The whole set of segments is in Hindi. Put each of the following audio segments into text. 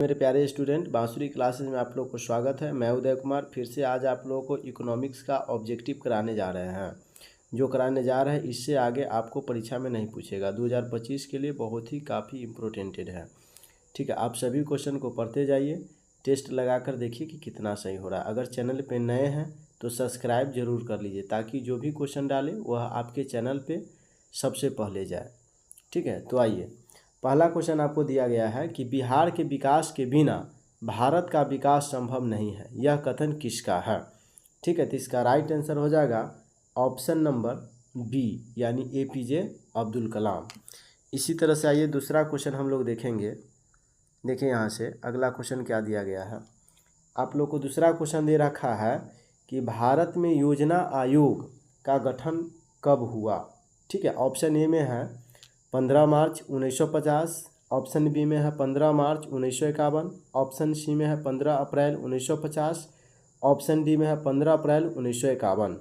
मेरे प्यारे स्टूडेंट, बांसुरी क्लासेस में आप लोग को स्वागत है। मैं उदय कुमार फिर से आज आप लोगों को इकोनॉमिक्स का ऑब्जेक्टिव कराने जा रहे हैं। जो कराने जा रहे हैं इससे आगे आपको परीक्षा में नहीं पूछेगा। 2025 के लिए बहुत ही काफ़ी इम्पोर्टेंटेड है। ठीक है, आप सभी क्वेश्चन को पढ़ते जाइए, टेस्ट लगा कर देखिए कि कितना सही हो रहा है। अगर चैनल पर नए हैं तो सब्सक्राइब जरूर कर लीजिए ताकि जो भी क्वेश्चन डालें वह आपके चैनल पर सबसे पहले जाए। ठीक है, तो आइए, पहला क्वेश्चन आपको दिया गया है कि बिहार के विकास के बिना भारत का विकास संभव नहीं है, यह कथन किसका है। ठीक है, तो इसका राइट आंसर हो जाएगा ऑप्शन नंबर बी यानी APJ अब्दुल कलाम। इसी तरह से आइए दूसरा क्वेश्चन हम लोग देखेंगे। देखिए यहाँ से अगला क्वेश्चन क्या दिया गया है। आप लोग को दूसरा क्वेश्चन दे रखा है कि भारत में योजना आयोग का गठन कब हुआ। ठीक है, ऑप्शन ए में है 15 मार्च 1950, ऑप्शन बी में है 15 मार्च 1951, ऑप्शन सी में है 15 अप्रैल 1950, ऑप्शन डी में है 15 अप्रैल 1951।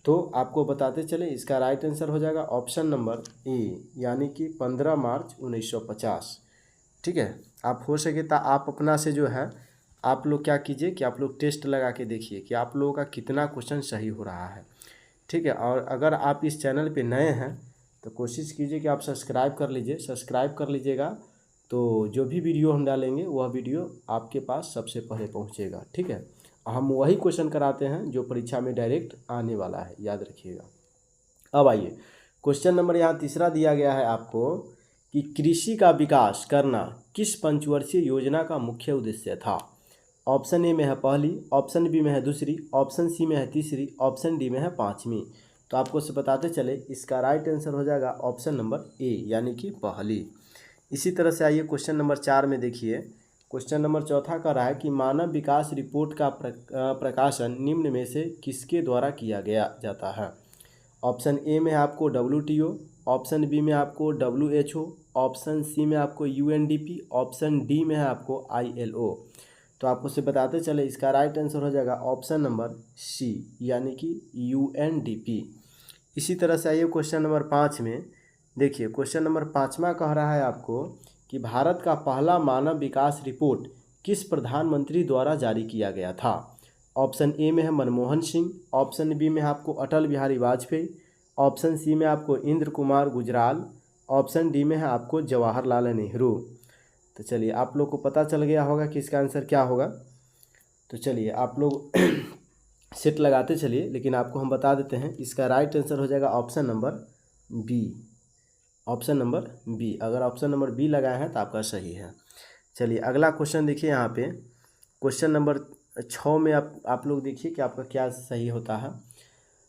तो आपको बताते चले इसका राइट आंसर हो जाएगा ऑप्शन नंबर ए यानी कि 15 मार्च 1950। ठीक है, आप हो सके तो आप अपना से जो है आप लोग क्या कीजिए कि आप लोग टेस्ट लगा के देखिए कि आप लोगों का कितना क्वेश्चन सही हो रहा है। ठीक है, और अगर आप इस चैनल पे नए हैं तो कोशिश कीजिए कि आप सब्सक्राइब कर लीजिए। सब्सक्राइब कर लीजिएगा तो जो भी वीडियो हम डालेंगे वह वीडियो आपके पास सबसे पहले पहुंचेगा। ठीक है, हम वही क्वेश्चन कराते हैं जो परीक्षा में डायरेक्ट आने वाला है, याद रखिएगा। अब आइए, क्वेश्चन नंबर यहाँ तीसरा दिया गया है आपको कि कृषि का विकास करना किस पंचवर्षीय योजना का मुख्य उद्देश्य था। ऑप्शन ए में है पहली, ऑप्शन बी में है दूसरी, ऑप्शन सी में है तीसरी, ऑप्शन डी में है पाँचवीं। तो आपको से बताते चले इसका राइट आंसर हो जाएगा ऑप्शन नंबर ए यानी कि पहली। इसी तरह से आइए क्वेश्चन नंबर 4 में देखिए। क्वेश्चन नंबर चौथा कर रहा है कि मानव विकास रिपोर्ट का प्रकाशन निम्न में से किसके द्वारा किया गया जाता है। ऑप्शन ए में आपको WTO, ऑप्शन बी में आपको WHO, ऑप्शन सी में आपको UNDP, ऑप्शन डी में है आपको ILO। तो आपको से बताते चले इसका राइट आंसर हो जाएगा ऑप्शन नंबर सी यानी कि UNDP। इसी तरह से आइए क्वेश्चन नंबर 5 में देखिए। क्वेश्चन नंबर 5वां कह रहा है आपको कि भारत का पहला मानव विकास रिपोर्ट किस प्रधानमंत्री द्वारा जारी किया गया था। ऑप्शन ए में है मनमोहन सिंह, ऑप्शन बी में आपको अटल बिहारी वाजपेयी, ऑप्शन सी में आपको इंद्र कुमार गुजराल, ऑप्शन डी में है आपको जवाहरलाल नेहरू। तो चलिए आप लोग को पता चल गया होगा कि इसका आंसर क्या होगा। तो चलिए आप लोग सेट लगाते चलिए, लेकिन आपको हम बता देते हैं इसका राइट आंसर हो जाएगा option number B. Option number B, अगर ऑप्शन नंबर बी लगाए हैं तो आपका सही है। चलिए अगला क्वेश्चन देखिए। यहाँ पे क्वेश्चन नंबर 6 में आप लोग देखिए कि आपका क्या सही होता है।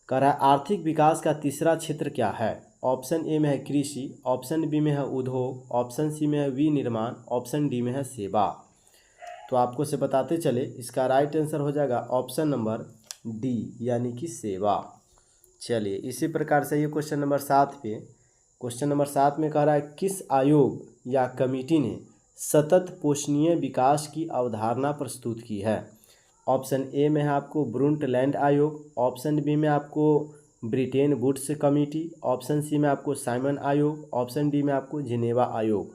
कह रहा है आर्थिक विकास का तीसरा क्षेत्र क्या है। ऑप्शन ए में है कृषि, ऑप्शन बी में है उद्योग, ऑप्शन सी में है विनिर्माण, ऑप्शन डी में है सेवा। तो आपको से बताते चले इसका राइट आंसर हो जाएगा ऑप्शन नंबर डी यानी कि सेवा। चलिए इसी प्रकार से ये क्वेश्चन नंबर 7 पे, क्वेश्चन नंबर 7 में कह रहा है किस आयोग या कमेटी ने सतत पोषणीय विकास की अवधारणा प्रस्तुत की है। ऑप्शन ए में है आपको ब्रुंटलैंड आयोग, ऑप्शन बी में आपको Bretton Woods committee, option C में आपको साइमन आयोग, ऑप्शन डी में आपको जिनेवा आयोग।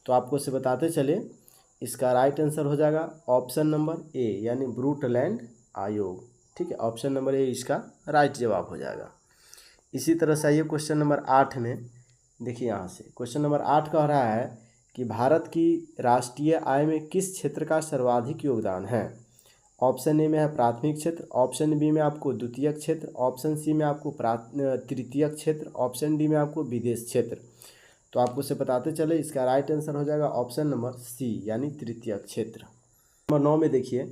तो आपको से बताते चले इसका राइट आंसर हो जाएगा ऑप्शन नंबर ए यानी ब्रुंटलैंड आयोग। ठीक है, ऑप्शन नंबर ए इसका राइट जवाब हो जाएगा। इसी तरह से आइए क्वेश्चन नंबर 8 में देखिए। यहाँ से क्वेश्चन नंबर 8 कह रहा है कि भारत की राष्ट्रीय आय में किस क्षेत्र का सर्वाधिक योगदान है। ऑप्शन ए में है प्राथमिक क्षेत्र, ऑप्शन बी में आपको द्वितीयक क्षेत्र, ऑप्शन सी में आपको तृतीयक क्षेत्र, ऑप्शन डी में आपको विदेश क्षेत्र। तो आपको से बताते चले इसका राइट आंसर हो जाएगा ऑप्शन नंबर सी यानी तृतीयक क्षेत्र। नंबर 9 में देखिए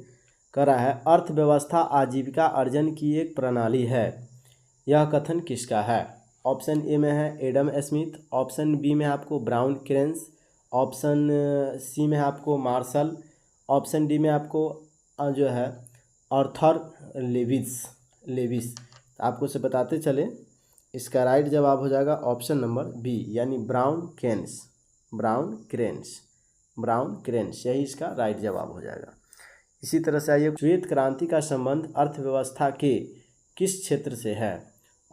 कह रहा है अर्थव्यवस्था आजीविका अर्जन की एक प्रणाली है, यह कथन किसका है। ऑप्शन ए में है एडम स्मिथ, ऑप्शन बी में आपको ब्राउन क्रेंस, ऑप्शन सी में आपको मार्शल, ऑप्शन डी में आपको जो है आर्थर लेविस। आपको से बताते चले इसका राइट जवाब हो जाएगा ऑप्शन नंबर बी यानी ब्राउन क्रेंस यही इसका राइट जवाब हो जाएगा। इसी तरह से आइए श्वेत क्रांति का संबंध अर्थव्यवस्था के किस क्षेत्र से है।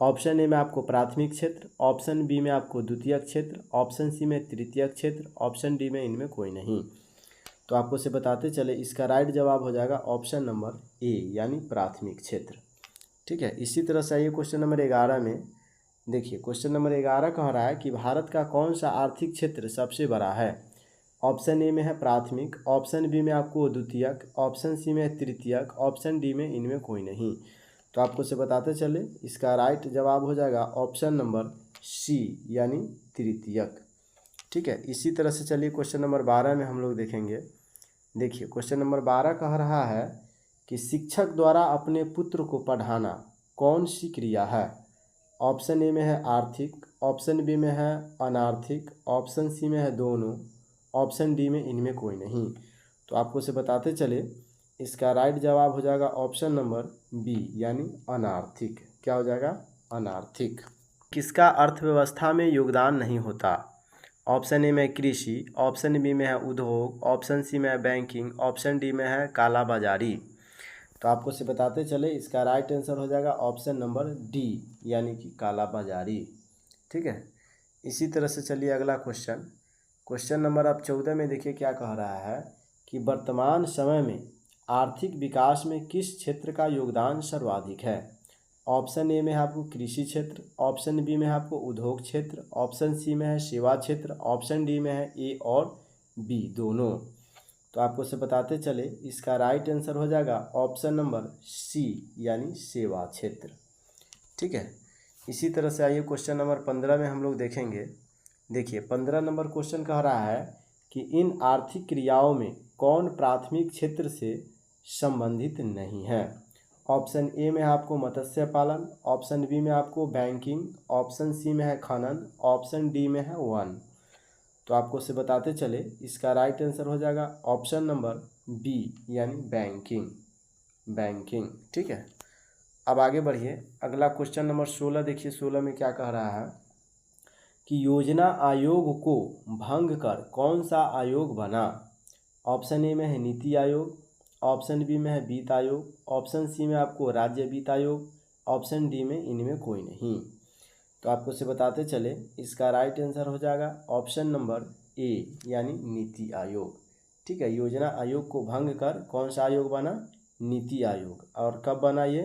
ऑप्शन ए में आपको प्राथमिक क्षेत्र, ऑप्शन बी में आपको द्वितीयक क्षेत्र, ऑप्शन सी में तृतीयक क्षेत्र, ऑप्शन डी में इनमें कोई नहीं। तो आपको से बताते चले इसका राइट जवाब हो जाएगा ऑप्शन नंबर ए यानी प्राथमिक क्षेत्र। ठीक है, इसी तरह से आइए क्वेश्चन नंबर 11 में। देखिए क्वेश्चन नंबर 11 कह रहा है कि भारत का कौन सा आर्थिक क्षेत्र सबसे बड़ा है। ऑप्शन ए में है प्राथमिक, ऑप्शन बी में आपको द्वितीयक, ऑप्शन सी में है तृतीयक, ऑप्शन डी में इनमें कोई नहीं। तो आपको से बताते चले इसका राइट जवाब हो जाएगा ऑप्शन नंबर सी यानी तृतीयक। ठीक है, इसी तरह से चलिए क्वेश्चन नंबर 12 में हम लोग देखेंगे। देखिए क्वेश्चन नंबर 12 कह रहा है कि शिक्षक द्वारा अपने पुत्र को पढ़ाना कौन सी क्रिया है। ऑप्शन ए में है आर्थिक, ऑप्शन बी में है अनार्थिक, ऑप्शन सी में है दोनों, ऑप्शन डी में इनमें कोई नहीं। तो आपको से बताते चले इसका राइट जवाब हो जाएगा ऑप्शन नंबर बी यानी अनार्थिक। क्या हो जाएगा, अनार्थिक। किसका अर्थव्यवस्था में योगदान नहीं होता। ऑप्शन ए में कृषि, ऑप्शन बी में है उद्योग, ऑप्शन सी में है बैंकिंग, ऑप्शन डी में है काला बाजारी। तो आपको से बताते चले इसका राइट आंसर हो जाएगा ऑप्शन नंबर डी यानी कि काला बाजारी। ठीक है, इसी तरह से चलिए अगला क्वेश्चन। क्वेश्चन नंबर अब 14 में देखिए क्या कह रहा है कि वर्तमान समय में आर्थिक विकास में किस क्षेत्र का योगदान सर्वाधिक है। ऑप्शन ए में है आपको कृषि क्षेत्र, ऑप्शन बी में है आपको उद्योग क्षेत्र, ऑप्शन सी में है सेवा क्षेत्र, ऑप्शन डी में है ए और बी दोनों। तो आपको से बताते चले इसका राइट आंसर हो जाएगा ऑप्शन नंबर सी यानी सेवा क्षेत्र। ठीक है, इसी तरह से आइए क्वेश्चन नंबर 15 में हम लोग देखेंगे। देखिए 15 नंबर क्वेश्चन कह रहा है कि इन आर्थिक क्रियाओं में कौन प्राथमिक क्षेत्र से संबंधित नहीं है। ऑप्शन ए में है आपको मत्स्य पालन, ऑप्शन बी में आपको बैंकिंग, ऑप्शन सी में है खनन, ऑप्शन डी में है वन। तो आपको से बताते चले इसका राइट आंसर हो जाएगा ऑप्शन नंबर बी यानी बैंकिंग, बैंकिंग। ठीक है, अब आगे बढ़िए अगला क्वेश्चन नंबर 16 देखिए 16 में क्या कह रहा है कि योजना आयोग को भंग कर कौन सा आयोग बना। ऑप्शन ए में है नीति आयोग, ऑप्शन बी में है वित्त आयोग, ऑप्शन सी में आपको राज्य वित्त आयोग, ऑप्शन डी में इनमें कोई नहीं। तो आपको से बताते चले इसका राइट आंसर हो जाएगा ऑप्शन नंबर ए यानी नीति आयोग। ठीक है, योजना आयोग को भंग कर कौन सा आयोग बना, नीति आयोग। और कब बना ये,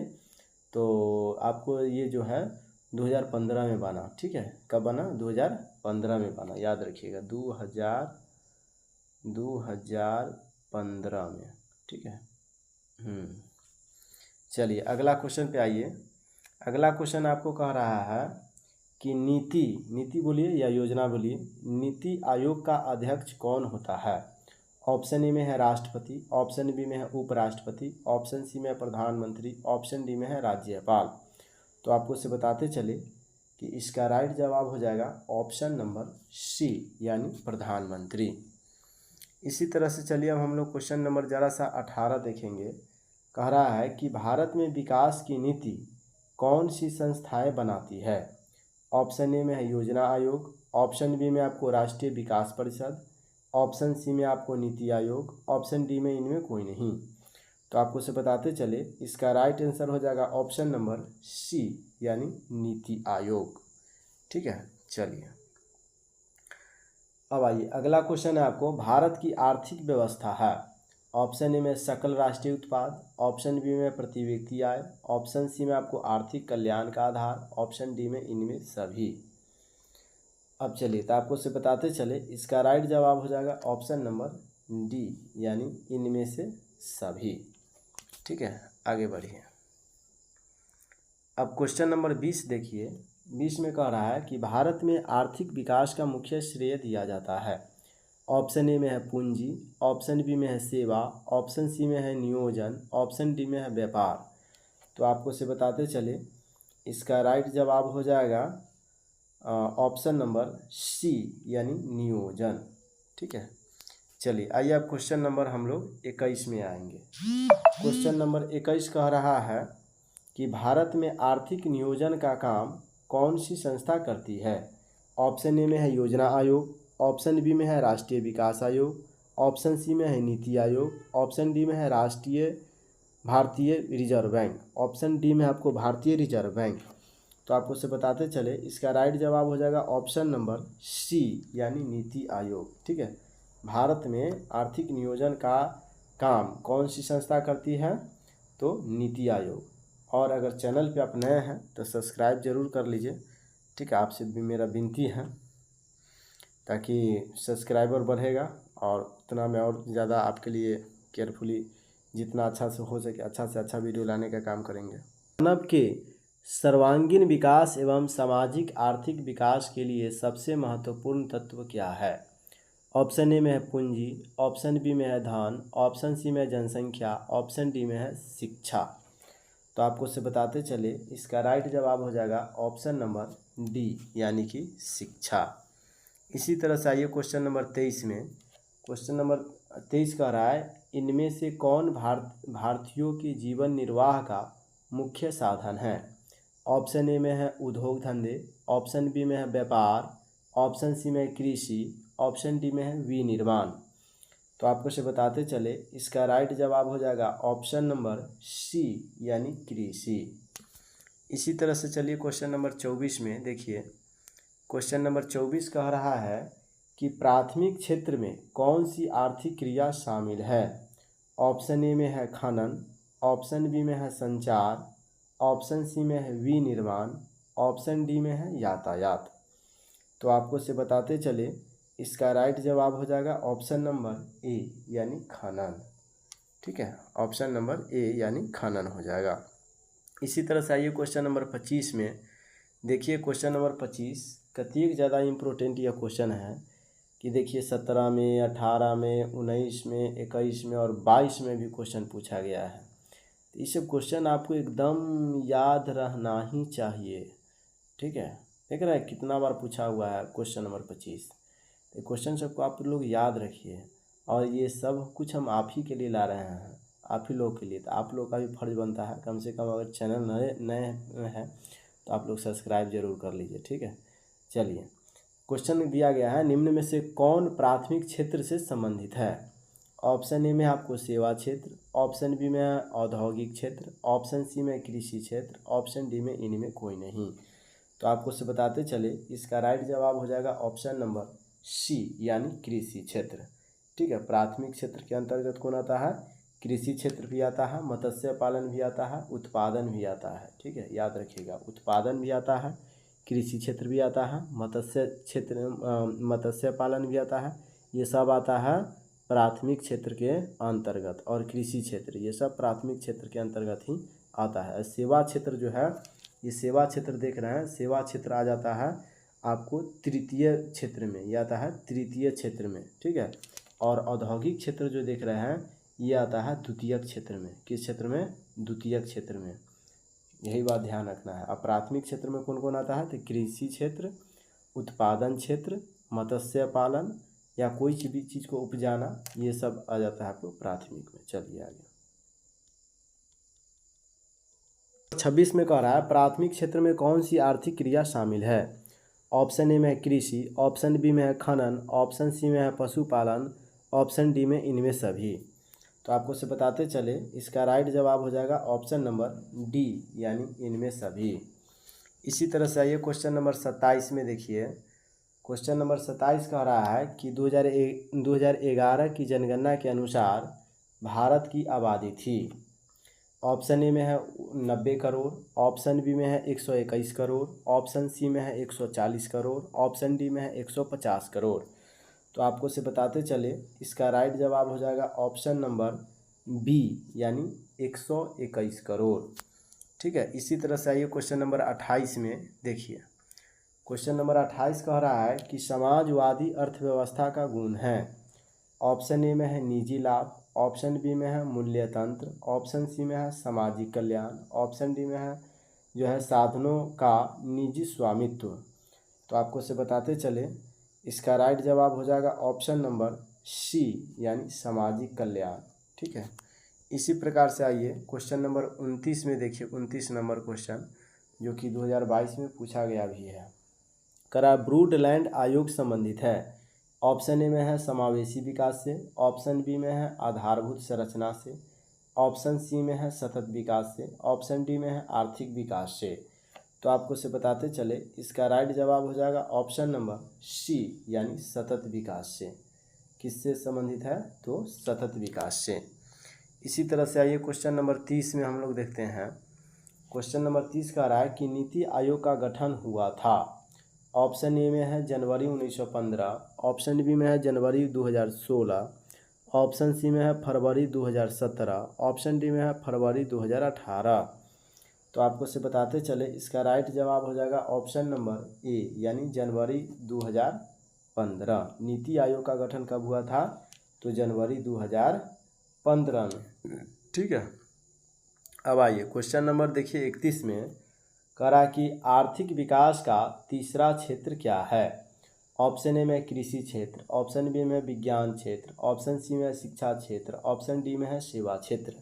तो आपको ये जो है 2015 में बना। ठीक है, कब बना, 2015 में बना, याद रखिएगा 2015 में। ठीक है, चलिए अगला क्वेश्चन पे आइए। अगला क्वेश्चन आपको कह रहा है कि नीति बोलिए या योजना बोलिए, नीति आयोग का अध्यक्ष कौन होता है। ऑप्शन ए में है राष्ट्रपति, ऑप्शन बी में है उपराष्ट्रपति, ऑप्शन सी में है प्रधानमंत्री, ऑप्शन डी में है राज्यपाल। तो आपको से बताते चले कि इसका राइट जवाब हो जाएगा ऑप्शन नंबर सी यानी प्रधानमंत्री। इसी तरह से चलिए अब हम लोग क्वेश्चन नंबर ज़रा सा 18 देखेंगे। कह रहा है कि भारत में विकास की नीति कौन सी संस्थाएं बनाती है। ऑप्शन ए में है योजना आयोग, ऑप्शन बी में आपको राष्ट्रीय विकास परिषद, ऑप्शन सी में आपको नीति आयोग, ऑप्शन डी में इनमें कोई नहीं। तो आपको से बताते चले इसका राइट आंसर हो जाएगा ऑप्शन नंबर सी यानी नीति आयोग। ठीक है, चलिए अब आइए अगला क्वेश्चन है आपको भारत की आर्थिक व्यवस्था है। ऑप्शन ए में सकल राष्ट्रीय उत्पाद, ऑप्शन बी में प्रति व्यक्ति आय, ऑप्शन सी में आपको आर्थिक कल्याण का आधार, ऑप्शन डी में इनमें सभी। अब चलिए तो आपको से बताते चले इसका राइट जवाब हो जाएगा ऑप्शन नंबर डी यानी इनमें से सभी। ठीक है, आगे बढ़िए। अब क्वेश्चन नंबर 20 देखिए। 20 में कह रहा है कि भारत में आर्थिक विकास का मुख्य श्रेय दिया जाता है। ऑप्शन ए में है पूंजी, ऑप्शन बी में है सेवा, ऑप्शन सी में है नियोजन, ऑप्शन डी में है व्यापार। तो आपको से बताते चले इसका राइट जवाब हो जाएगा ऑप्शन नंबर सी यानी नियोजन। ठीक है, चलिए आइए अब क्वेश्चन नंबर हम लोग 21 में आएंगे। क्वेश्चन नंबर 21 कह रहा है कि भारत में आर्थिक नियोजन का काम कौन सी संस्था करती है। ऑप्शन ए में है योजना आयोग, ऑप्शन बी में है राष्ट्रीय विकास आयोग, ऑप्शन सी में है नीति आयोग, ऑप्शन डी में है भारतीय रिजर्व बैंक, ऑप्शन डी में आपको भारतीय रिजर्व बैंक। तो आपको से बताते चले इसका राइट जवाब हो जाएगा ऑप्शन नंबर सी यानी नीति आयोग। ठीक है, भारत में आर्थिक नियोजन का काम कौन सी संस्था करती है? तो नीति आयोग। और अगर चैनल पे आप नए हैं तो सब्सक्राइब जरूर कर लीजिए, ठीक है। आपसे भी मेरा विनती है, ताकि सब्सक्राइबर बढ़ेगा और उतना मैं और ज़्यादा आपके लिए केयरफुली जितना अच्छा से हो सके अच्छा से अच्छा वीडियो लाने का काम करेंगे। मानव के सर्वांगीण विकास एवं सामाजिक आर्थिक विकास के लिए सबसे महत्वपूर्ण तत्व क्या है? ऑप्शन ए में है पूंजी, ऑप्शन बी में है धन, ऑप्शन सी में है जनसंख्या, ऑप्शन डी में है शिक्षा। तो आपको से बताते चले इसका राइट जवाब हो जाएगा ऑप्शन नंबर डी यानी कि शिक्षा। इसी तरह से आइए क्वेश्चन नंबर 23 में। क्वेश्चन नंबर 23 कह रहा है, इनमें से कौन भारतीयों के जीवन निर्वाह का मुख्य साधन है? ऑप्शन ए में है उद्योग धंधे, ऑप्शन बी में है व्यापार, ऑप्शन सी में है कृषि, ऑप्शन डी में है विनिर्माण। तो आपको से बताते चले इसका राइट जवाब हो जाएगा ऑप्शन नंबर सी यानी कृषि। इसी तरह से चलिए क्वेश्चन नंबर 24 में देखिए। क्वेश्चन नंबर 24 कह रहा है कि प्राथमिक क्षेत्र में कौन सी आर्थिक क्रिया शामिल है? ऑप्शन ए में है खनन, ऑप्शन बी में है संचार, ऑप्शन सी में है विनिर्माण, ऑप्शन डी में है यातायात। तो आपको से बताते चले इसका राइट जवाब हो जाएगा ऑप्शन नंबर ए यानी खनन, ठीक है। ऑप्शन नंबर ए यानी खनन हो जाएगा। इसी तरह से आइए क्वेश्चन नंबर 25 में देखिए। क्वेश्चन नंबर 25 कतिक ज़्यादा इम्पोर्टेंट यह क्वेश्चन है कि देखिए 17 में, 18 में, 19 में, 21 में और 22 में भी क्वेश्चन पूछा गया है। तो ये सब क्वेश्चन आपको एकदम याद रहना ही चाहिए, ठीक है। देख रहे हैं कितना बार पूछा हुआ है क्वेश्चन नंबर 25। तो क्वेश्चन सबको आप लोग याद रखिए, और ये सब कुछ हम आप ही के लिए ला रहे हैं, आप ही लोग के लिए। तो आप लोग का भी फर्ज बनता है कम से कम, अगर चैनल नए हैं तो आप लोग सब्सक्राइब जरूर कर लीजिए, ठीक है। चलिए क्वेश्चन दिया गया है, निम्न में से कौन प्राथमिक क्षेत्र से संबंधित है? ऑप्शन ए में आपको सेवा क्षेत्र, ऑप्शन बी में औद्योगिक क्षेत्र, ऑप्शन सी में कृषि क्षेत्र, ऑप्शन डी में इनमें कोई नहीं। तो आपको से बताते चले इसका राइट जवाब हो जाएगा ऑप्शन नंबर सी यानी कृषि क्षेत्र, ठीक है। प्राथमिक क्षेत्र के अंतर्गत कौन आता है? कृषि क्षेत्र भी आता है, मत्स्य पालन भी आता है, उत्पादन भी आता है, ठीक है। याद रखिएगा उत्पादन भी आता है, कृषि क्षेत्र भी आता है, मत्स्य पालन भी आता है। ये सब आता है प्राथमिक क्षेत्र के अंतर्गत, और कृषि क्षेत्र ये सब प्राथमिक क्षेत्र के अंतर्गत ही आता है। सेवा क्षेत्र जो है, ये सेवा क्षेत्र देख रहे हैं, सेवा क्षेत्र आ जाता है आपको तृतीय क्षेत्र में, ये आता है तृतीय क्षेत्र में, ठीक है। और औद्योगिक क्षेत्र जो देख रहे हैं ये आता है द्वितीयक क्षेत्र में। किस क्षेत्र में? द्वितीयक क्षेत्र में। यही बात ध्यान रखना है। अब प्राथमिक क्षेत्र में कौन कौन आता है? तो कृषि क्षेत्र, उत्पादन क्षेत्र, मत्स्य पालन या कोई भी चीज़ को उपजाना, ये सब आ जाता है आपको प्राथमिक में। चलिए आगे 26 में कह रहा है, प्राथमिक क्षेत्र में कौन सी आर्थिक क्रिया शामिल है? ऑप्शन ए में है कृषि, ऑप्शन बी में है खनन, ऑप्शन सी में है पशुपालन, ऑप्शन डी में इनमें सभी। तो आपको से बताते चले इसका राइट जवाब हो जाएगा ऑप्शन नंबर डी यानी इनमें सभी। इसी तरह से आइए क्वेश्चन नंबर 27 में देखिए। क्वेश्चन नंबर 27 कह रहा है कि 2011 की जनगणना के अनुसार भारत की आबादी थी। ऑप्शन ए में है 90 करोड़, ऑप्शन बी में है 121 करोड़, ऑप्शन सी में है 140 करोड़, ऑप्शन डी में है 150 करोड़। तो आपको से बताते चले इसका राइट जवाब हो जाएगा ऑप्शन नंबर बी यानी 121 करोड़, ठीक है। इसी तरह से आइए क्वेश्चन नंबर 28 में देखिए। क्वेश्चन नंबर 28 कह रहा है कि समाजवादी अर्थव्यवस्था का गुण है। ऑप्शन ए में है निजी लाभ, ऑप्शन बी में है मूल्य तंत्र, ऑप्शन सी में है सामाजिक कल्याण, ऑप्शन डी में है जो है साधनों का निजी स्वामित्व। तो आपको से बताते चले इसका राइट जवाब हो जाएगा ऑप्शन नंबर सी यानी सामाजिक कल्याण, ठीक है। इसी प्रकार से आइए क्वेश्चन नंबर 29 में देखिए। 29 नंबर क्वेश्चन जो कि 2022 में पूछा गया भी है। करा ब्रूडलैंड आयोग संबंधित है। ऑप्शन ए में है समावेशी विकास से, ऑप्शन बी में है आधारभूत संरचना से, ऑप्शन सी में है सतत विकास से, ऑप्शन डी में है आर्थिक विकास से। तो आपको से बताते चले इसका राइट जवाब हो जाएगा ऑप्शन नंबर सी यानी सतत विकास से। किससे संबंधित है? तो सतत विकास से। इसी तरह से आइए क्वेश्चन नंबर 30 में हम लोग देखते हैं। क्वेश्चन नंबर 30 कह रहा है कि नीति आयोग का गठन हुआ था। ऑप्शन ए में है जनवरी 1915, ऑप्शन बी में है जनवरी 2016, ऑप्शन सी में है फरवरी 2017, ऑप्शन डी में है फरवरी 2018। तो आपको से बताते चले इसका राइट जवाब हो जाएगा ऑप्शन नंबर ए यानी जनवरी 2015। नीति आयोग का गठन कब हुआ था? तो जनवरी 2015 में। ठीक है, अब आइए क्वेश्चन नंबर देखिए 31 में कह रहा कि आर्थिक विकास का तीसरा क्षेत्र क्या है? ऑप्शन ए में कृषि क्षेत्र, ऑप्शन बी में विज्ञान क्षेत्र, ऑप्शन सी में शिक्षा क्षेत्र, ऑप्शन डी में है सेवा क्षेत्र।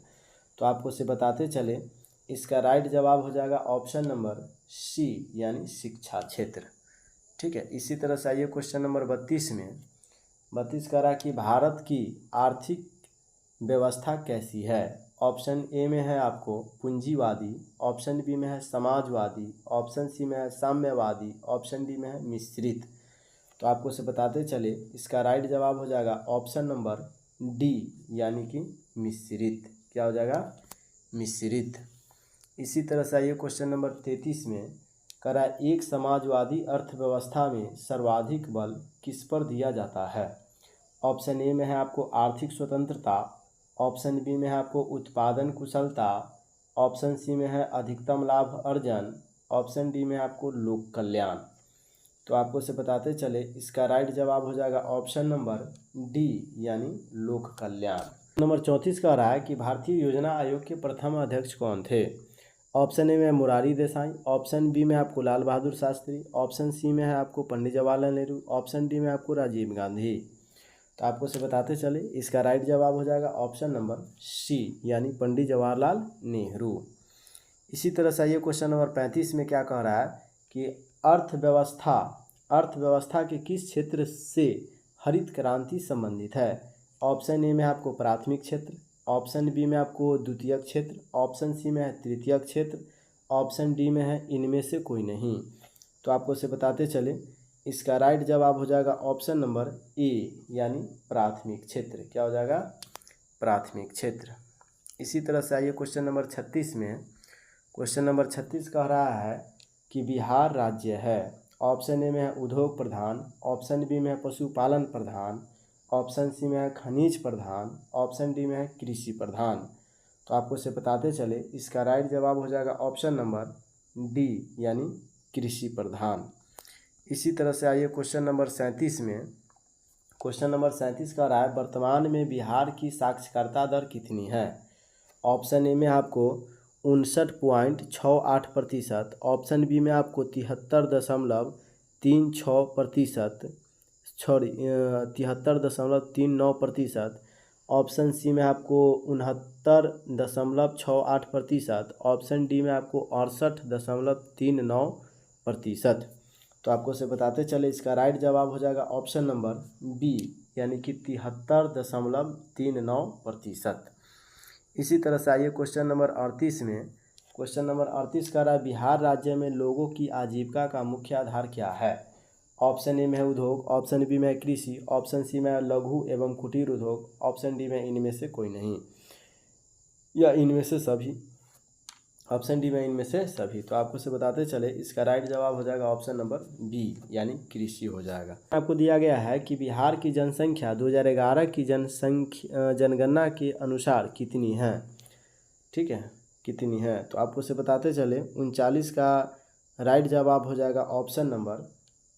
तो आपको से बताते चले इसका राइट जवाब हो जाएगा ऑप्शन नंबर सी यानी शिक्षा क्षेत्र। ठीक है, इसी तरह से आइए क्वेश्चन नंबर 32 में। 32 कह रहा कि भारत की आर्थिक व्यवस्था कैसी है? ऑप्शन ए में है आपको पूंजीवादी, ऑप्शन बी में है समाजवादी, ऑप्शन सी में है साम्यवादी, ऑप्शन डी में है मिश्रित। तो आपको से बताते चले इसका राइट जवाब हो जाएगा ऑप्शन नंबर डी यानी कि मिश्रित। क्या हो जाएगा? मिश्रित। इसी तरह से आइए क्वेश्चन नंबर 33 में करा एक समाजवादी अर्थव्यवस्था में सर्वाधिक बल किस पर दिया जाता है? ऑप्शन ए में है आपको आर्थिक स्वतंत्रता, ऑप्शन बी में है आपको उत्पादन कुशलता, ऑप्शन सी में है अधिकतम लाभ अर्जन, ऑप्शन डी में है आपको लोक कल्याण। तो आपको से बताते चले इसका राइट जवाब हो जाएगा ऑप्शन नंबर डी यानी लोक कल्याण। नंबर 34 कह रहा है कि भारतीय योजना आयोग के प्रथम अध्यक्ष कौन थे? ऑप्शन ए में मुरारी देसाई, ऑप्शन बी में आपको लाल बहादुर शास्त्री, ऑप्शन सी में है आपको पंडित जवाहरलाल नेहरू, ऑप्शन डी में आपको राजीव गांधी। तो आपको से बताते चले इसका राइट जवाब हो जाएगा ऑप्शन नंबर सी यानी पंडित जवाहरलाल नेहरू। इसी तरह से आइए क्वेश्चन नंबर 35 में क्या कह रहा है कि अर्थव्यवस्था के किस क्षेत्र से हरित क्रांति संबंधित है? ऑप्शन ए में आपको प्राथमिक क्षेत्र, ऑप्शन बी में आपको द्वितीयक क्षेत्र, ऑप्शन सी में है तृतीयक क्षेत्र, ऑप्शन डी में है इनमें से कोई नहीं। तो आपको से बताते चले इसका राइट जवाब हो जाएगा ऑप्शन नंबर ए यानी प्राथमिक क्षेत्र। क्या हो जाएगा? प्राथमिक क्षेत्र। इसी तरह से आइए क्वेश्चन नंबर 36 में। क्वेश्चन नंबर 36 कह रहा है कि बिहार राज्य है। ऑप्शन ए में है उद्योग प्रधान, ऑप्शन बी में है पशुपालन प्रधान, ऑप्शन सी में है खनिज प्रधान, ऑप्शन डी में है कृषि प्रधान। तो आपको से बताते चले इसका राइट जवाब हो जाएगा ऑप्शन नंबर डी यानी कृषि प्रधान। इसी तरह से आइए क्वेश्चन नंबर 37 में। क्वेश्चन नंबर 37 का रहा है वर्तमान में बिहार की साक्षरता दर कितनी है? ऑप्शन ए में आपको 59.68%, ऑप्शन बी में आपको 73.36%, 73.39%, ऑप्शन सी में आपको 69.68%, ऑप्शन डी में आपको 68.39%। तो आपको से बताते चले इसका राइट जवाब हो जाएगा ऑप्शन नंबर बी यानी कि 73.39%। इसी तरह से आइए क्वेश्चन नंबर 38 में। क्वेश्चन नंबर 38 का रहा है बिहार राज्य में लोगों की आजीविका का मुख्य आधार क्या है? ऑप्शन ए में है उद्योग, ऑप्शन बी में है कृषि, ऑप्शन सी में है लघु एवं कुटीर उद्योग, ऑप्शन डी में इनमें से कोई नहीं या इनमें से सभी, ऑप्शन डी में इनमें से सभी। तो आपको से बताते चले इसका राइट जवाब हो जाएगा ऑप्शन नंबर बी यानी कृषि हो जाएगा। आपको दिया गया है कि बिहार की जनसंख्या 2011 की जनगणना के अनुसार कितनी है? ठीक है, कितनी है? तो आपको से बताते चले 39 का राइट जवाब हो जाएगा ऑप्शन नंबर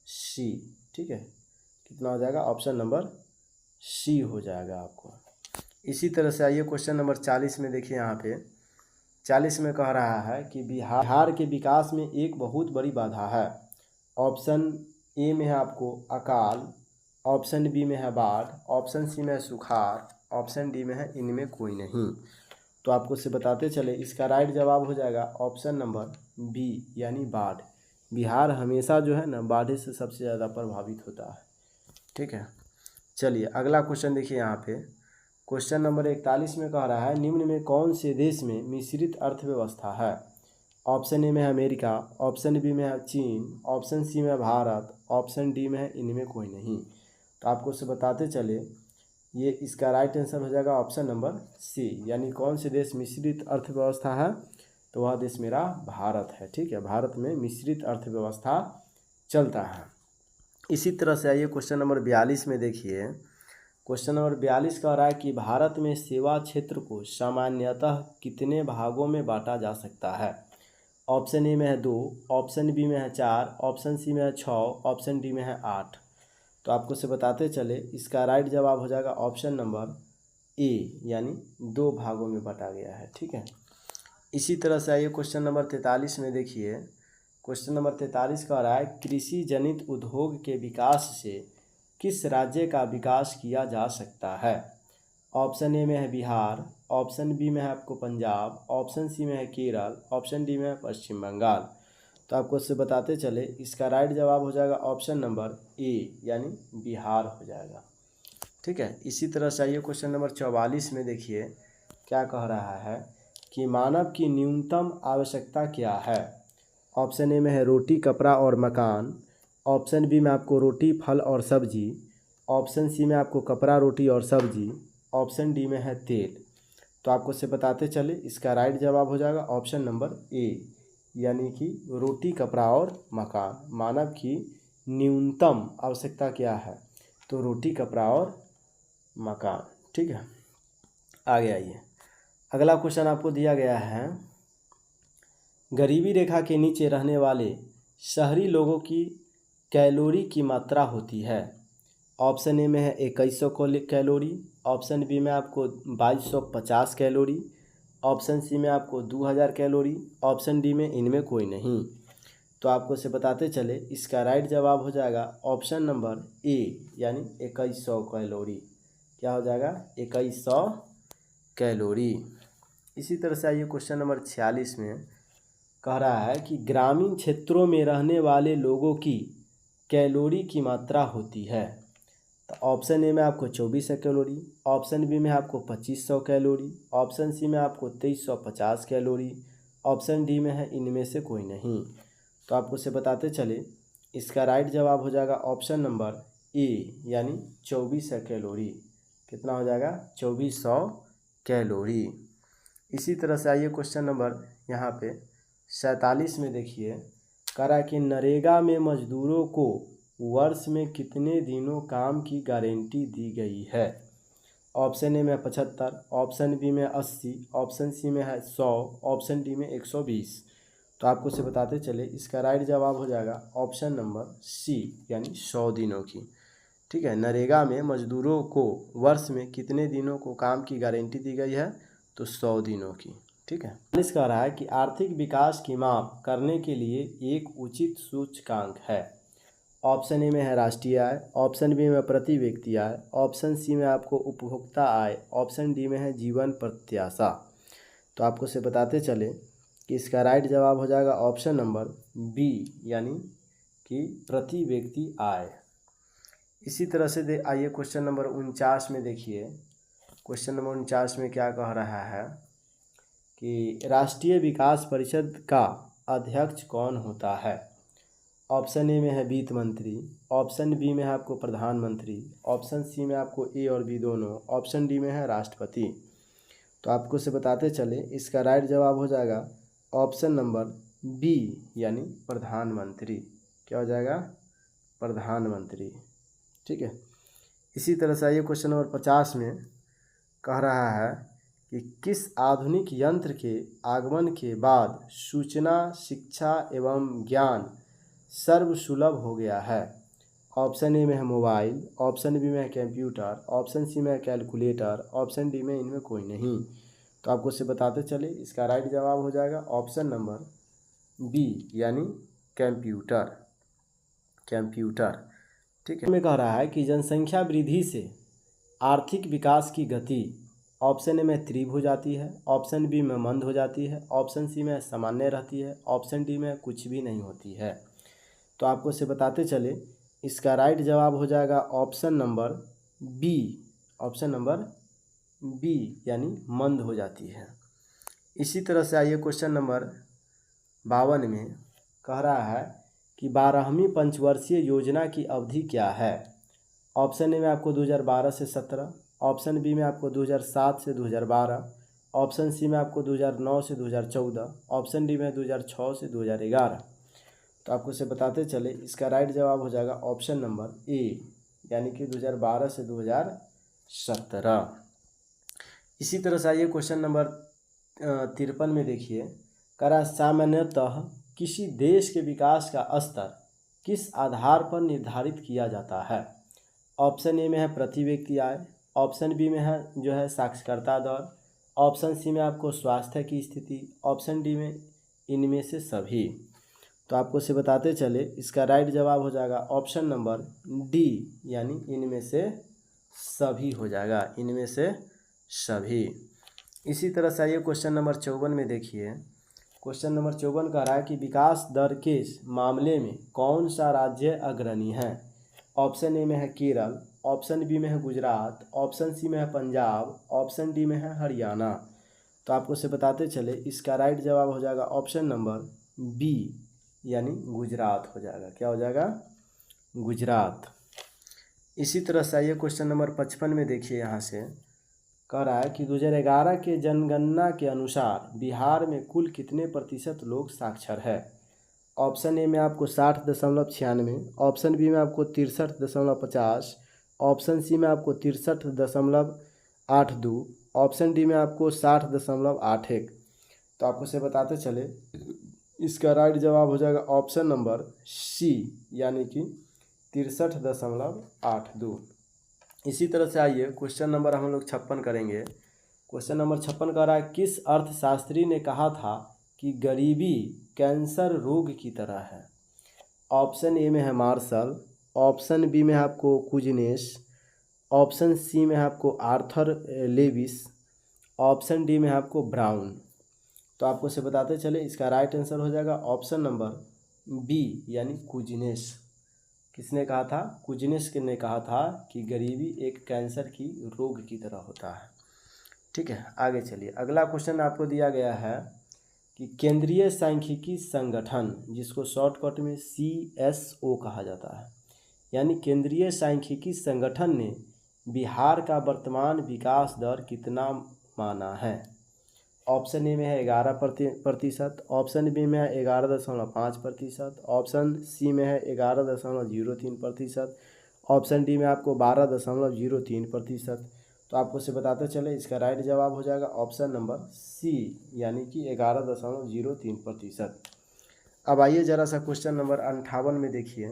सी। ठीक है, कितना हो जाएगा? ऑप्शन नंबर सी हो जाएगा आपको। इसी तरह से आइए क्वेश्चन नंबर 40 में। देखिए यहाँ पे 40 में कह रहा है कि बिहार के विकास में एक बहुत बड़ी बाधा है। ऑप्शन ए में है आपको अकाल, ऑप्शन बी में है बाढ़, ऑप्शन सी में है सुखाड़, ऑप्शन डी में है इनमें कोई नहीं। तो आपको से बताते चले इसका राइट जवाब हो जाएगा ऑप्शन नंबर बी यानी बाढ़। बिहार हमेशा जो है ना बाढ़ से सबसे ज़्यादा प्रभावित होता है। ठीक है, चलिए अगला क्वेश्चन देखिए यहाँ पे। क्वेश्चन नंबर 41 में कह रहा है निम्न में कौन से देश में मिश्रित अर्थव्यवस्था है? ऑप्शन ए में है अमेरिका, ऑप्शन बी में है चीन, ऑप्शन सी में है भारत, ऑप्शन डी में है इनमें कोई नहीं। तो आपको से बताते चले ये इसका राइट आंसर हो जाएगा ऑप्शन नंबर सी। यानी कौन से देश मिश्रित अर्थव्यवस्था है, तो वह देश मेरा भारत है। ठीक है, भारत में मिश्रित अर्थव्यवस्था चलता है। इसी तरह से आइए क्वेश्चन नंबर 42 में देखिए। क्वेश्चन नंबर 42 कह रहा है कि भारत में सेवा क्षेत्र को सामान्यतः कितने भागों में बांटा जा सकता है। ऑप्शन ए में है 2, ऑप्शन बी में है 4, ऑप्शन सी में है 6, ऑप्शन डी में है 8। तो आपको से बताते चले इसका राइट जवाब हो जाएगा ऑप्शन नंबर ए, यानी 2 भागों में बांटा गया है। ठीक है, इसी तरह से आइए क्वेश्चन नंबर 43 में देखिए। क्वेश्चन नंबर 43 कह रहा है कृषि जनित उद्योग के विकास से किस राज्य का विकास किया जा सकता है। ऑप्शन ए में है बिहार, ऑप्शन बी में है आपको पंजाब, ऑप्शन सी में है केरल, ऑप्शन डी में है पश्चिम बंगाल। तो आपको इससे बताते चले इसका राइट जवाब हो जाएगा ऑप्शन नंबर ए, यानी बिहार हो जाएगा। ठीक है, इसी तरह से आइए क्वेश्चन नंबर 44 में देखिए क्या कह रहा है कि मानव की न्यूनतम आवश्यकता क्या है। ऑप्शन ए में है रोटी, कपड़ा और मकान, ऑप्शन बी में आपको रोटी, फल और सब्जी, ऑप्शन सी में आपको कपड़ा, रोटी और सब्जी, ऑप्शन डी में है तेल। तो आपको से बताते चले इसका राइट जवाब हो जाएगा ऑप्शन नंबर ए, यानी कि रोटी, कपड़ा और मकान। मानव की न्यूनतम आवश्यकता क्या है, तो रोटी, कपड़ा और मकान। ठीक है, आगे आइए। अगला क्वेश्चन आपको दिया गया है गरीबी रेखा के नीचे रहने वाले शहरी लोगों की कैलोरी की मात्रा होती है। ऑप्शन ए में है 2100 कैलोरी, ऑप्शन बी में आपको 2250 कैलोरी, ऑप्शन सी में आपको 2000 कैलोरी, ऑप्शन डी में इनमें कोई नहीं। तो आपको से बताते चले इसका राइट जवाब हो जाएगा ऑप्शन नंबर ए, यानी 2100 कैलोरी। क्या हो जाएगा 2100 कैलोरी। इसी तरह से आइए क्वेश्चन नंबर 46 में कह रहा है कि ग्रामीण क्षेत्रों में रहने वाले लोगों की कैलोरी की मात्रा होती है। तो ऑप्शन ए में आपको 2400 कैलोरी, ऑप्शन बी में आपको 2500 कैलोरी, ऑप्शन सी में आपको 2350 कैलोरी, ऑप्शन डी में है इनमें से कोई नहीं। तो आपको से बताते चले इसका राइट जवाब हो जाएगा ऑप्शन नंबर ए, यानी 2400 कैलोरी। कितना हो जाएगा 2400 कैलोरी। इसी तरह से आइए क्वेश्चन नंबर यहाँ पे 47 में देखिए कह रहा है कि नरेगा में मजदूरों को वर्ष में कितने दिनों काम की गारंटी दी गई है। ऑप्शन ए में 75, ऑप्शन बी में 80, ऑप्शन सी में है 100, ऑप्शन डी में 120। तो आपको से बताते चले इसका राइट जवाब हो जाएगा ऑप्शन नंबर सी, यानी 100 दिनों की। ठीक है, नरेगा में मजदूरों को वर्ष में कितने दिनों को काम की गारंटी दी गई है, तो 100 दिनों की। ठीक है, इस कह रहा है कि आर्थिक विकास की माप करने के लिए एक उचित सूचकांक है। ऑप्शन ए में है राष्ट्रीय आय, ऑप्शन बी में प्रति व्यक्ति आय, ऑप्शन सी में आपको उपभोक्ता आय, ऑप्शन डी में है जीवन प्रत्याशा। तो आपको से बताते चले कि इसका राइट जवाब हो जाएगा ऑप्शन नंबर बी, यानी कि प्रति व्यक्ति आय। इसी तरह से आइए क्वेश्चन नंबर 49 में देखिए। क्वेश्चन नंबर 49 में क्या कह रहा है कि राष्ट्रीय विकास परिषद का अध्यक्ष कौन होता है। ऑप्शन ए में है वित्त मंत्री, ऑप्शन बी में है आपको प्रधानमंत्री, ऑप्शन सी में आपको ए और बी दोनों, ऑप्शन डी में है राष्ट्रपति। तो आपको से बताते चले इसका राइट जवाब हो जाएगा ऑप्शन नंबर बी, यानी प्रधानमंत्री। क्या हो जाएगा प्रधानमंत्री। ठीक है, इसी तरह से आइए क्वेश्चन नंबर 50 में कह रहा है कि किस आधुनिक यंत्र के आगमन के बाद सूचना, शिक्षा एवं ज्ञान सर्वसुलभ हो गया है। ऑप्शन ए में है मोबाइल, ऑप्शन बी में है कंप्यूटर, ऑप्शन सी में है कैलकुलेटर, ऑप्शन डी में इनमें कोई नहीं। तो आपको से बताते चले इसका राइट जवाब हो जाएगा ऑप्शन नंबर बी, यानी कंप्यूटर। कंप्यूटर। ठीक है, में कह रहा है कि जनसंख्या वृद्धि से आर्थिक विकास की गति ऑप्शन ए में तीव्र हो जाती है, ऑप्शन बी में मंद हो जाती है, ऑप्शन सी में सामान्य रहती है, ऑप्शन डी में कुछ भी नहीं होती है। तो आपको से बताते चले इसका राइट जवाब हो जाएगा option number B, option number B, यानी मंद हो जाती है। इसी तरह से आइए क्वेश्चन नंबर 52 में कह रहा है कि 12वीं पंचवर्षीय योजना की अवधि क्या है। ऑप्शन ए में आपको 2012 से 17, ऑप्शन बी में आपको 2007 से 2012, ऑप्शन सी में आपको 2009 से 2014, ऑप्शन डी में 2006 से 2011। तो आपको इसे बताते चले, इसका राइट जवाब हो जाएगा ऑप्शन नंबर ए, यानी कि 2012 से 2017। इसी तरह से आइए क्वेश्चन नंबर 53 में देखिए, करा सामान्यतः किसी देश के विकास का स्तर किस आधार पर निर्धारित किया जाता है। ऑप्शन ए में है प्रति व्यक्ति आय, ऑप्शन बी में है जो है साक्षरता दर, ऑप्शन सी में आपको स्वास्थ्य की स्थिति, ऑप्शन डी में इनमें से सभी। तो आपको इसे बताते चले, इसका राइट जवाब हो जाएगा ऑप्शन नंबर डी, यानी इनमें से सभी हो जाएगा, इनमें से सभी। इसी तरह से आइए क्वेश्चन नंबर 54 में देखिए, क्वेश्चन नंबर 54 कह रहा है कि विकास दर के मामले में कौन सा राज्य अग्रणी है। ऑप्शन ए में है केरल, ऑप्शन बी में है गुजरात, ऑप्शन सी में है पंजाब, ऑप्शन डी में है हरियाणा। तो आपको इसे बताते चले, इसका राइट जवाब हो जाएगा ऑप्शन नंबर बी, यानी गुजरात हो जाएगा। क्या हो जाएगा? गुजरात। इसी तरह से आइए क्वेश्चन नंबर 55 में देखिए, यहाँ से कह रहा है कि 2011 के जनगणना के अनुसार बिहार में कुल कितने प्रतिशत लोग साक्षर है। ऑप्शन ए में आपको 60.96, ऑप्शन बी में आपको 63.50, ऑप्शन सी में आपको 63.82, ऑप्शन डी में आपको 60.81। तो आपको से बताते चले, इसका राइट जवाब हो जाएगा ऑप्शन नंबर सी, यानी कि 63.82। इसी तरह से आइए क्वेश्चन नंबर हम लोग 56 करेंगे। क्वेश्चन नंबर 56 कह रहा है, किस अर्थशास्त्री ने कहा था कि गरीबी कैंसर रोग की तरह है। ऑप्शन ए में है मार्शल, ऑप्शन बी में है आपको कुजनेस, ऑप्शन सी में है आपको आर्थर लेविस, ऑप्शन डी में है आपको ब्राउन। तो आपको से बताते चले, इसका राइट आंसर हो जाएगा ऑप्शन नंबर बी, यानी कुजनेस। किसने कहा था? कुजनेस ने कहा था कि गरीबी एक कैंसर की रोग की तरह होता है। ठीक है, आगे चलिए। अगला क्वेश्चन आपको दिया गया है कि केंद्रीय सांख्यिकी संगठन, जिसको शॉर्टकट में CSO कहा जाता है, यानी केंद्रीय सांख्यिकी संगठन ने बिहार का वर्तमान विकास दर कितना माना है। ऑप्शन ए में है 11%, ऑप्शन बी में है 11.5%, ऑप्शन सी में है 11.03%, ऑप्शन डी में आपको 12.03%। तो आपको से बताते चले, इसका राइट जवाब हो जाएगा ऑप्शन नंबर सी, यानी कि 11.03%। अब आइए जरा सा क्वेश्चन नंबर 58 में देखिए,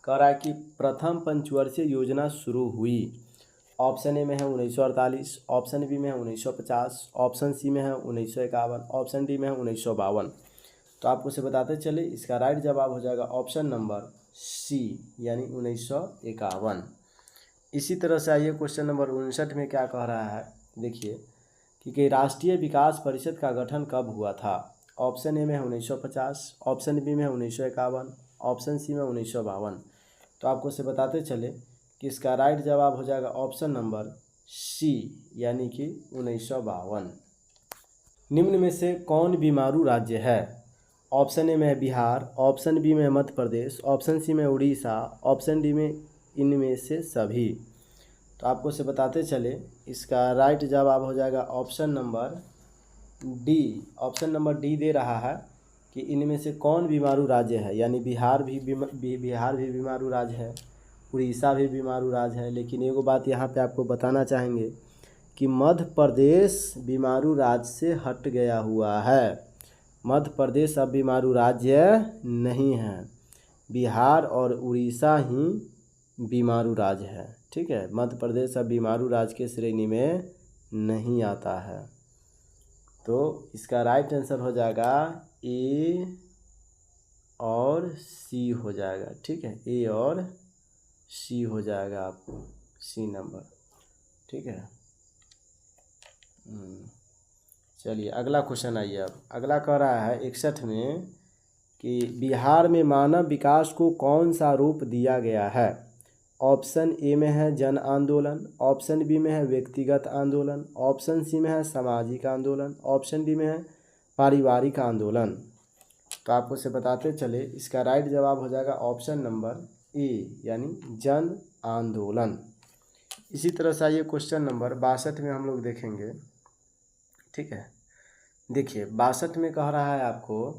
कह रहा है कि प्रथम पंचवर्षीय योजना शुरू हुई। ऑप्शन ए में है 1948, ऑप्शन बी में है 1950, ऑप्शन सी में है 1951, ऑप्शन डी में है 1952। तो आपको से बताते चले, इसका राइट जवाब हो जाएगा ऑप्शन नंबर सी, यानी 1951। इसी तरह से आइए क्वेश्चन नंबर 59 में क्या कह रहा है, देखिए कि राष्ट्रीय विकास परिषद का गठन कब हुआ था। ऑप्शन ए में है 1950, ऑप्शन बी में है 1951, ऑप्शन सी में 1952। तो आपको से बताते चले कि इसका राइट जवाब हो जाएगा ऑप्शन नंबर सी, यानी कि 1952। निम्न में से कौन बीमारू राज्य है। ऑप्शन ए में है बिहार, ऑप्शन बी में है मध्य प्रदेश, ऑप्शन सी में उड़ीसा, ऑप्शन डी में इनमें से सभी। तो आपको से बताते चले, इसका राइट जवाब हो जाएगा option number D. Option number D दे रहा है कि इनमें से कौन बीमारू राज्य है, यानी बिहार भी बीमारू राज्य है, उड़ीसा भी बीमारू राज्य है। लेकिन एगो बात यहाँ पे आपको बताना चाहेंगे कि मध्य प्रदेश बीमारू राज्य से हट गया हुआ है। मध्य प्रदेश अब बीमारू राज्य नहीं है, बिहार और उड़ीसा ही बीमारू राज्य है। ठीक है, मध्य प्रदेश अब बीमारू राज्य के श्रेणी में नहीं आता है। तो इसका राइट आंसर हो जाएगा ए और सी हो जाएगा। ठीक है, ए और सी हो जाएगा, आपको सी नंबर। ठीक है, चलिए अगला क्वेश्चन आइए। अब अगला कह रहा है 61 में कि बिहार में मानव विकास को कौन सा रूप दिया गया है। ऑप्शन ए में है जन आंदोलन, ऑप्शन बी में है व्यक्तिगत आंदोलन, ऑप्शन सी में है सामाजिक आंदोलन, ऑप्शन डी में है पारिवारिक आंदोलन। तो आपको से बताते चले, इसका राइट जवाब हो जाएगा ऑप्शन नंबर ए, यानी जन आंदोलन। इसी तरह से आइए क्वेश्चन नंबर 62 में हम लोग देखेंगे। ठीक है, देखिए 62 में कह रहा है आपको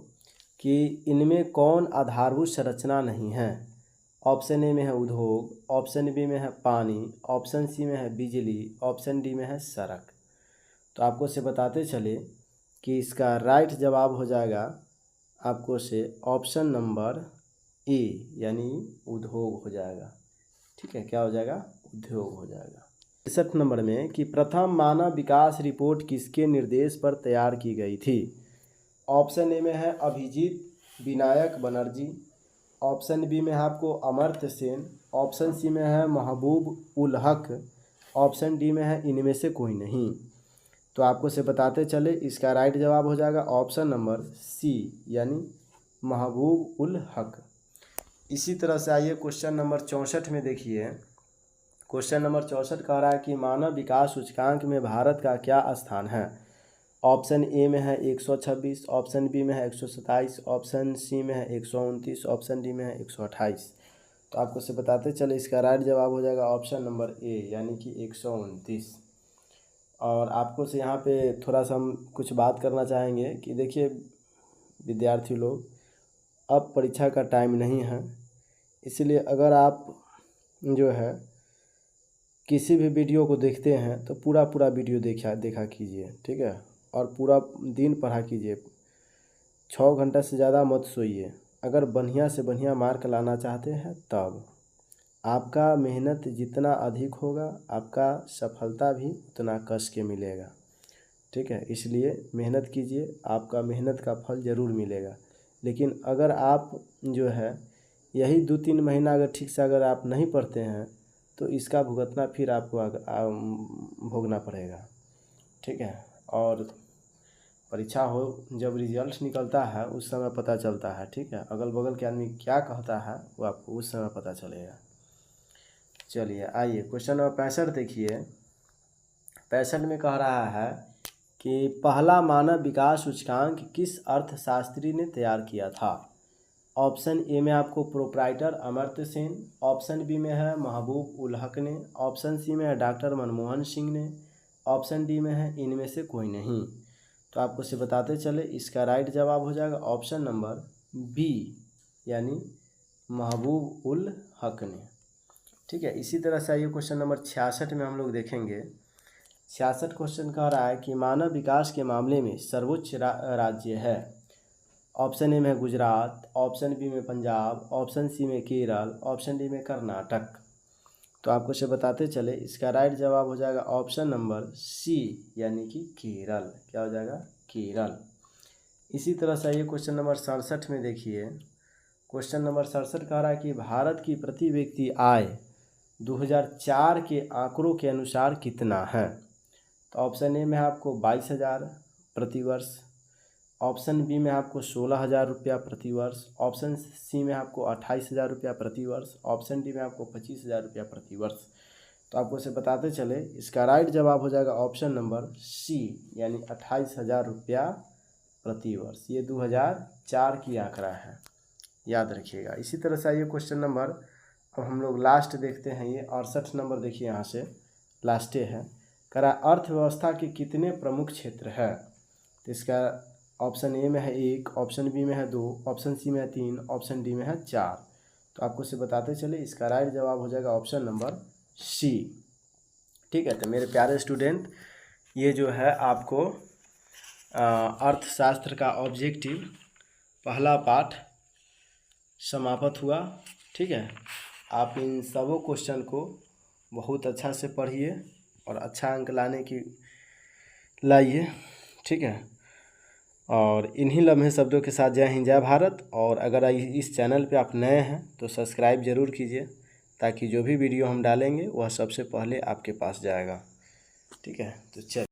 कि इनमें कौन आधारभूत संरचना नहीं है। ऑप्शन ए में है उद्योग, ऑप्शन बी में है पानी, ऑप्शन सी में है बिजली, ऑप्शन डी में है सड़क। तो आपको से बताते चले कि इसका राइट जवाब हो जाएगा आपको से ऑप्शन नंबर ए यानी उद्योग हो जाएगा। ठीक है, क्या हो जाएगा, उद्योग हो जाएगा। 63 नंबर में कि प्रथम मानव विकास रिपोर्ट किसके निर्देश पर तैयार की गई थी। ऑप्शन ए में है अभिजीत विनायक बनर्जी, ऑप्शन बी में है आपको अमर्त्य सेन, ऑप्शन सी में है महबूब उल हक, ऑप्शन डी में है इनमें से कोई नहीं। तो आपको से बताते चले इसका राइट जवाब हो जाएगा ऑप्शन नंबर सी यानी महबूब उल हक। इसी तरह से आइए क्वेश्चन नंबर 64 में देखिए। क्वेश्चन नंबर 64 कह रहा है कि मानव विकास सूचकांक में भारत का क्या स्थान है। ऑप्शन ए में है 126, ऑप्शन बी में है 127, ऑप्शन सी में है 129, ऑप्शन डी में है 128। तो आपको से बताते चले इसका राइट जवाब हो जाएगा ऑप्शन नंबर ए यानी कि 129। और आपको से यहाँ पे थोड़ा सा हम कुछ बात करना चाहेंगे कि देखिए विद्यार्थी लोग, अब परीक्षा का टाइम नहीं है, इसलिए अगर आप जो है किसी भी वीडियो को देखते हैं तो पूरा वीडियो देखा कीजिए। ठीक है, और पूरा दिन पढ़ा कीजिए। 6 घंटा से ज़्यादा मत सोइए। अगर बढ़िया से बढ़िया मार्क लाना चाहते हैं तब आपका मेहनत जितना अधिक होगा आपका सफलता भी उतना कस के मिलेगा। ठीक है, इसलिए मेहनत कीजिए, आपका मेहनत का फल ज़रूर मिलेगा। लेकिन अगर आप जो है यही 2-3 महीना अगर ठीक से अगर आप नहीं पढ़ते हैं तो इसका भुगतना फिर आपको भोगना पड़ेगा। ठीक है, और परीक्षा हो जब रिजल्ट निकलता है उस समय पता चलता है। ठीक है, अगल बगल के आदमी क्या कहता है वो आपको उस समय पता चलेगा। चलिए आइए क्वेश्चन नंबर 65 देखिए। 65 में कह रहा है कि पहला मानव विकास सूचकांक किस अर्थशास्त्री ने तैयार किया था। ऑप्शन ए में आपको proprietor Amartya Sen, option B में है महबूब उल हक ने, ऑप्शन सी में है डॉक्टर मनमोहन सिंह ने, ऑप्शन डी में है इनमें से कोई नहीं। तो आपको से बताते चले इसका राइट जवाब हो जाएगा ऑप्शन नंबर बी यानी महबूब उल हक ने। ठीक है, इसी तरह से आइए क्वेश्चन नंबर 66 में हम लोग देखेंगे। 66 क्वेश्चन कह रहा है कि मानव विकास के मामले में सर्वोच्च राज्य है। ऑप्शन ए में है गुजरात, ऑप्शन बी में पंजाब, ऑप्शन सी में केरल, ऑप्शन डी में कर्नाटक। तो आपको से बताते चले इसका राइट जवाब हो जाएगा ऑप्शन नंबर सी यानी कि केरल। क्या हो जाएगा, केरल। इसी तरह से आइए क्वेश्चन नंबर 67 में देखिए। क्वेश्चन नंबर 67 कह रहा है कि भारत की प्रति व्यक्ति आय 2004 के आंकड़ों के अनुसार कितना है। तो ऑप्शन ए में है आपको 22,000 प्रति वर्ष, ऑप्शन बी में आपको 16,000 रुपया प्रति वर्ष, ऑप्शन सी में आपको 28,000 रुपया प्रति वर्ष, ऑप्शन डी में आपको 25,000 रुपया प्रति वर्ष। तो आपको से बताते चले इसका राइट जवाब हो जाएगा ऑप्शन नंबर सी यानी 28,000 रुपया प्रति वर्ष। ये 2004 की आंकड़ा है, याद रखिएगा। इसी तरह से आइए क्वेश्चन नंबर अब हम लोग लास्ट देखते हैं। ये 68 नंबर देखिए, यहाँ से लास्टे है। करा अर्थव्यवस्था के कितने प्रमुख क्षेत्र है। तो इसका ऑप्शन ए में है 1, ऑप्शन बी में है 2, ऑप्शन सी में है 3, ऑप्शन डी में है 4। तो आपको से बताते चले इसका राइट जवाब हो जाएगा ऑप्शन नंबर सी। ठीक है, तो मेरे प्यारे स्टूडेंट, ये जो है आपको अर्थशास्त्र का ऑब्जेक्टिव पहला पाठ समाप्त हुआ। ठीक है, आप इन सबों क्वेश्चन को बहुत अच्छा से पढ़िए और अच्छा अंक लाइए। ठीक है, और इन्हीं लम्हे शब्दों के साथ जय हिंद जय भारत। और अगर इस चैनल पे आप नए हैं तो सब्सक्राइब ज़रूर कीजिए ताकि जो भी वीडियो हम डालेंगे वह सबसे पहले आपके पास जाएगा। ठीक है, तो चलिए।